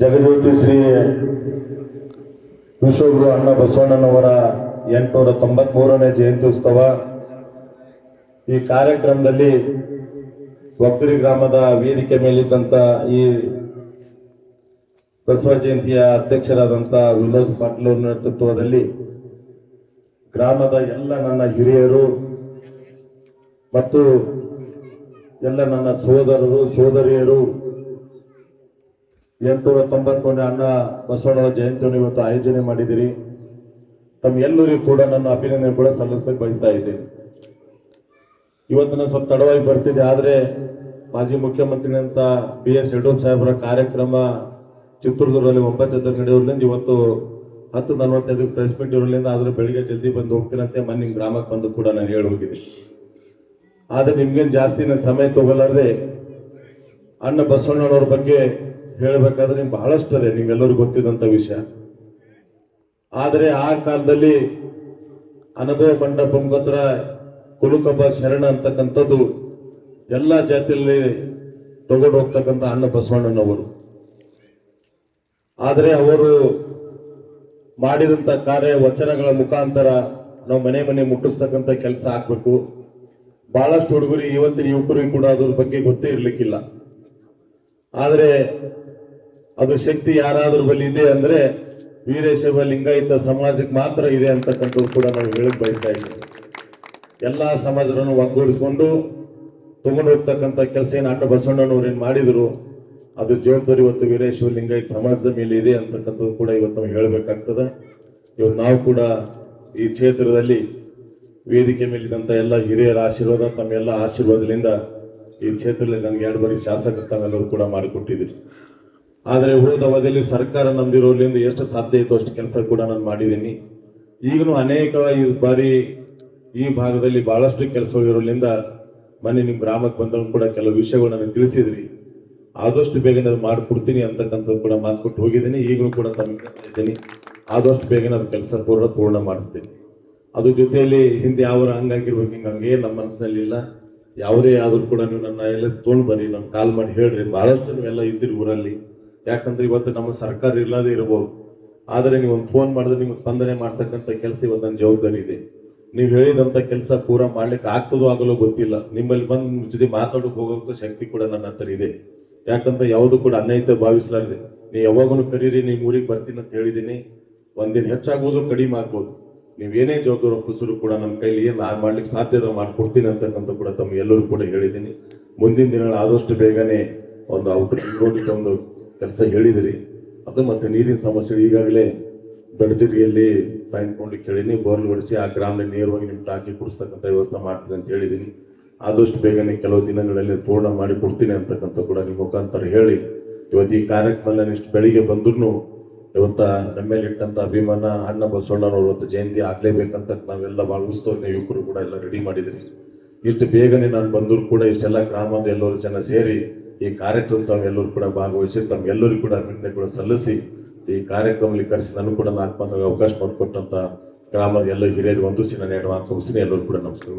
ಜಗಜ್ಯೋತಿ ಶ್ರೀ ವಿಶ್ವಗುರು ಅಣ್ಣ ಬಸವಣ್ಣನವರ 893ನೇ ಜಯಂತ್ಯುತ್ಸವ. ಈ ಕಾರ್ಯಕ್ರಮದಲ್ಲಿ ವಕ್ತರಿ ಗ್ರಾಮದ ವೇದಿಕೆ ಮೇಲಿದ್ದಂತ ಈ ಬಸವ ಜಯಂತಿಯ ಅಧ್ಯಕ್ಷರಾದಂಥ ವಿನೋದ್ ಪಾಟೀಲ್ ಅವರ ನೇತೃತ್ವದಲ್ಲಿ ಗ್ರಾಮದ ಎಲ್ಲ ನನ್ನ ಹಿರಿಯರು ಮತ್ತು ಎಲ್ಲ ನನ್ನ ಸೋದರರು ಸೋದರಿಯರು 893ನೇ ಅಣ್ಣ ಬಸವಣ್ಣನ ಜಯಂತಿಯನ್ನು ಇವತ್ತು ಆಯೋಜನೆ ಮಾಡಿದಿರಿ. ತಮ್ಮೆಲ್ಲರಿಗೂ ಕೂಡ ನನ್ನ ಅಭಿನಂದನೆ ಕೂಡ ಸಲ್ಲಿಸಲಿಕ್ಕೆ ಬಯಸ್ತಾ ಇದ್ದೇನೆ. ಇವತ್ತಿನ ಸ್ವಲ್ಪ ತಡವಾಗಿ ಬರ್ತಿದೆ, ಆದರೆ ಮಾಜಿ ಮುಖ್ಯಮಂತ್ರಿ ಅಂತ BS ಯಡಿಯೂರಪ್ಪ ಸಾಹೇಬರ ಕಾರ್ಯಕ್ರಮ ಚಿತ್ರದುರ್ಗದಲ್ಲಿ 9 ನಡೆಯೋದ್ರಿಂದ ಇವತ್ತು 10:45 ಪ್ರೆಸ್ ಮೀಟ್ ಇರೋದ್ರಿಂದ ಆದ್ರೆ ಬೆಳಿಗ್ಗೆ ಜಲ್ದಿ ಬಂದು ಹೋಗ್ತೀನಂತೆ ಮೊನ್ನೆ ನಿಮ್ಮ ಗ್ರಾಮಕ್ಕೆ ಬಂದು ಕೂಡ ನಾನು ಹೇಳಿ ಹೋಗಿದ್ದೆ. ಆದರೆ ನಿಮ್ಗೇನು ಜಾಸ್ತಿ ನಾನು ಸಮಯ ತಗೊಳ್ಳಾರ್ದೆ ಅಣ್ಣ ಬಸವಣ್ಣನವ್ರ ಬಗ್ಗೆ ಹೇಳಬೇಕಾದ್ರೆ ನಿಮ್ಗೆ ಬಹಳಷ್ಟು ಇದೆ, ನಿಮ್ಗೆಲ್ಲರಿಗೂ ಗೊತ್ತಿದ್ದಂಥ ವಿಷಯ. ಆದರೆ ಆ ಕಾಲದಲ್ಲಿ ಅನುಭವ ಮಂಟಪ ಮುಖಾಂತರ ಕುಲುಕಬ್ಬ ಶರಣ ಅಂತಕ್ಕಂಥದ್ದು ಎಲ್ಲ ಜಾತಿಯಲ್ಲಿ ತಗೊಂಡು ಹೋಗ್ತಕ್ಕಂಥ ಅಣ್ಣ ಬಸವಣ್ಣನವರು. ಆದರೆ ಅವರು ಮಾಡಿದಂಥ ಕಾರ್ಯ ವಚನಗಳ ಮುಖಾಂತರ ನಾವು ಮನೆ ಮನೆ ಮುಟ್ಟಿಸ್ತಕ್ಕಂಥ ಕೆಲಸ ಆಗ್ಬೇಕು. ಬಹಳಷ್ಟು ಹುಡುಗರು ಇವತ್ತಿನ ಯುವಕರಿಗೂ ಕೂಡ ಅದ್ರ ಬಗ್ಗೆ ಗೊತ್ತೇ ಇರ್ಲಿಕ್ಕಿಲ್ಲ. ಆದರೆ ಅದು ಶಕ್ತಿ ಯಾರಾದ್ರೂ ಬಳಿ ಇದೆ ಅಂದ್ರೆ ವೀರಶೈವ ಲಿಂಗಾಯತ ಸಮಾಜಕ್ಕೆ ಮಾತ್ರ ಇದೆ ಅಂತಕ್ಕಂಥದ್ದು ಕೂಡ ನಾವು ಹೇಳಕ್ ಬಯಸ್ತಾ ಇದ್ದೀವಿ. ಎಲ್ಲಾ ಸಮಾಜವನ್ನು ಒಗ್ಗೂಡಿಸಿಕೊಂಡು ತಗೊಂಡು ಹೋಗ್ತಕ್ಕಂಥ ಕೆಲಸ ಏನು ಅಣ್ಣ ಬಸವಣ್ಣನವ್ರು ಏನ್ ಮಾಡಿದ್ರು ಅದು ಜವಾಬ್ದಾರಿ ಇವತ್ತು ವೀರಶೈವ ಲಿಂಗಾಯತ ಸಮಾಜದ ಮೇಲೆ ಇದೆ ಅಂತಕ್ಕಂಥದ್ದು ಕೂಡ ಇವತ್ತು ನಾವು ಹೇಳಬೇಕಾಗ್ತದೆ. ಇವತ್ತು ನಾವು ಕೂಡ ಈ ಕ್ಷೇತ್ರದಲ್ಲಿ ವೇದಿಕೆ ಮೇಲಿದ್ದಂಥ ಎಲ್ಲ ಹಿರಿಯರ ಆಶೀರ್ವಾದ, ತಮ್ಮೆಲ್ಲ ಆಶೀರ್ವಾದದಿಂದ ಈ ಕ್ಷೇತ್ರದಲ್ಲಿ ನನಗೆ 2 ಬಾರಿ ಶಾಸಕರು ಕೂಡ ಮಾಡಿಕೊಟ್ಟಿದ್ರು. ಆದರೆ ಹೋದ ಅವಧಿಯಲ್ಲಿ ಸರ್ಕಾರ ನಂಬಿರೋದ್ರಿಂದ ಎಷ್ಟು ಸಾಧ್ಯ ಇತ್ತು ಅಷ್ಟು ಕೆಲಸ ಕೂಡ ನಾನು ಮಾಡಿದ್ದೀನಿ. ಈಗಲೂ ಅನೇಕ ಬಾರಿ ಈ ಭಾಗದಲ್ಲಿ ಬಹಳಷ್ಟು ಕೆಲಸಗಳಿರೋದ್ರಿಂದ ಮೊನ್ನೆ ನಿಮ್ಮ ಗ್ರಾಮಕ್ಕೆ ಬಂದವರು ಕೂಡ ಕೆಲವು ವಿಷಯಗಳು ನನಗೆ ತಿಳಿಸಿದ್ರಿ. ಆದಷ್ಟು ಬೇಗನೆ ಅದು ಮಾಡಿಕೊಡ್ತೀನಿ ಅಂತಕ್ಕಂಥದ್ದು ಕೂಡ ಮಾತು ಕೊಟ್ಟು ಹೋಗಿದ್ದೀನಿ. ಈಗಲೂ ಕೂಡ ತಮಗೆ ಇದ್ದೀನಿ, ಆದಷ್ಟು ಬೇಗನೆ ಅದು ಕೆಲಸ ಪೂರ್ಣ ಮಾಡಿಸ್ತೀನಿ. ಅದ್ರ ಜೊತೆಯಲ್ಲಿ ಹಿಂದೆ ಯಾವ ಹಂಗಾಗಿರ್ಬೇಕು ಹಿಂಗೆ ನಮ್ಮ ಮನಸ್ಸಿನಲ್ಲಿ ಇಲ್ಲ. ಯಾವುದೇ ಆದ್ರೂ ಕೂಡ ನೀವು ನನ್ನ ಎಲ್ಲ ತೊಗೊಂಡು ಬರ್ರಿ, ನನ್ನ ಕಾಲ್ ಮಾಡಿ ಹೇಳ್ರಿ. ಬಹಳಷ್ಟು ನೀವೆಲ್ಲ ಇದ್ದೀರಿ ಊರಲ್ಲಿ. ಯಾಕಂದ್ರೆ ಇವತ್ತು ನಮ್ಮ ಸರ್ಕಾರ ಇಲ್ಲದೆ ಇರಬಹುದು, ಆದರೆ ನೀವು ಒಂದು ಫೋನ್ ಮಾಡಿದ್ರೆ ನಿಮ್ಗೆ ಸ್ಪಂದನೆ ಮಾಡ್ತಕ್ಕಂಥ ಕೆಲಸ ಇವತ್ತು ನನ್ನ ಜವಾಬ್ದಾರಿ ಇದೆ. ನೀವು ಹೇಳಿದಂಥ ಕೆಲಸ ಪೂರ ಮಾಡ್ಲಿಕ್ಕೆ ಆಗ್ತದೋ ಆಗಲೋ ಗೊತ್ತಿಲ್ಲ. ನಿಮ್ಮಲ್ಲಿ ಬಂದು ನಿಮ್ಮ ಜೊತೆ ಮಾತಾಡೋಕೆ ಹೋಗೋಕೆ ಶಕ್ತಿ ಕೂಡ ನನ್ನ ಹತ್ರ ಇದೆ. ಯಾಕಂದ್ರೆ ಯಾವುದು ಕೂಡ ಅನ್ಯಾಯತೆ ಭಾವಿಸಲಾಗಿದೆ. ನೀವು ಯಾವಾಗೂ ಕರೀರಿ, ನೀವು ಊರಿಗೆ ಬರ್ತೀನಿ ಅಂತ ಹೇಳಿದ್ದೀನಿ. ಒಂದಿನ ಹೆಚ್ಚಾಗ್ಬೋದು, ಕಡಿಮೆ ಆಗ್ಬೋದು. ನೀವೇನೇ ಜವಾಬ್ದಾರಿ ಒಪ್ಪಿಸಿದ್ರು ಕೂಡ ನನ್ನ ಕೈಲಿ ಏನು ಮಾಡ್ಲಿಕ್ಕೆ ಸಾಧ್ಯದ ಮಾಡ್ಕೊಡ್ತೀನಿ ಅಂತಕ್ಕಂಥ ಕೂಡ ತಮ್ಗೆ ಕೂಡ ಹೇಳಿದ್ದೀನಿ. ಮುಂದಿನ ದಿನಗಳು ಆದಷ್ಟು ಬೇಗನೆ ಒಂದು ಔಟ್ ರೋಡಿಗೆ ಒಂದು ಕೆಲಸ ಹೇಳಿದಿರಿ. ಅದು ಮತ್ತೆ ನೀರಿನ ಸಮಸ್ಯೆ ಈಗಾಗಲೇ ಬೆಡಜರಿಯಲ್ಲಿ ಪಾಯಿಂಟ್ ಕೇಳಿನಿ, ಬೋರ್ಲ್ ಹೊಡಿಸಿ ಆ ಗ್ರಾಮದಲ್ಲಿ ನೇರವಾಗಿ ನಿಮ್ಮ ಟಾಕಿ ಕುಡಿಸ್ತಕ್ಕಂಥ ವ್ಯವಸ್ಥೆ ಮಾಡ್ತೀನಿ ಅಂತ ಹೇಳಿದ್ದೀನಿ. ಆದಷ್ಟು ಬೇಗನೆ ಕೆಲವು ದಿನಗಳಲ್ಲಿ ಪೂರ್ಣ ಮಾಡಿ ಕೊಡ್ತೀನಿ ಅಂತಕ್ಕಂಥ ಕೂಡ ನಿಮ್ಮ ಮುಖಾಂತರ ಹೇಳಿ ಇವತ್ತು ಈ ಕಾರ್ಯಕ್ರಮದಲ್ಲಿ ಇಷ್ಟು ಬೆಳಿಗ್ಗೆ ಬಂದ್ರು ಇವತ್ತ ನಮ್ಮ ಮೇಲೆ ಇಟ್ಟಂತ ಅಭಿಮಾನ ಅಣ್ಣ ಬಸವಣ್ಣನವರು ಇವತ್ತು ಜಯಂತಿ ಆಗ್ಲೇಬೇಕಂತ ನಾವೆಲ್ಲ ಭಾಳ ಉತ್ಸವನ ಯುವಕರು ಕೂಡ ಎಲ್ಲ ರೆಡಿ ಮಾಡಿದ್ರಿ. ಇಷ್ಟು ಬೇಗನೆ ನಾನು ಬಂದ್ರು ಕೂಡ ಇಷ್ಟೆಲ್ಲ ಗ್ರಾಮದ ಎಲ್ಲರೂ ಜನ ಸೇರಿ ಈ ಕಾರ್ಯಕ್ರಮ ತಾವೆಲ್ಲರೂ ಕೂಡ ಭಾಗವಹಿಸಿ ತಮ್ಗೆಲ್ಲರಿಗೂ ಕೂಡ ಅಭಿನಂದನೆ ಕೂಡ ಸಲ್ಲಿಸಿ ಈ ಕಾರ್ಯಕ್ರಮದಲ್ಲಿ ಕರೆಸಿ ನಾನು ಕೂಡ 4 ಅವಕಾಶ ಮಾಡಿಕೊಟ್ಟಂತ ಗ್ರಾಮದ ಎಲ್ಲ ಹಿರಿಯರು ವಂದಿಸಿ ನಾನು 2 ಮಾತು ಮುಗಿಸಿ ಎಲ್ಲರೂ ಕೂಡ ನಮಸ್ಕಾರ.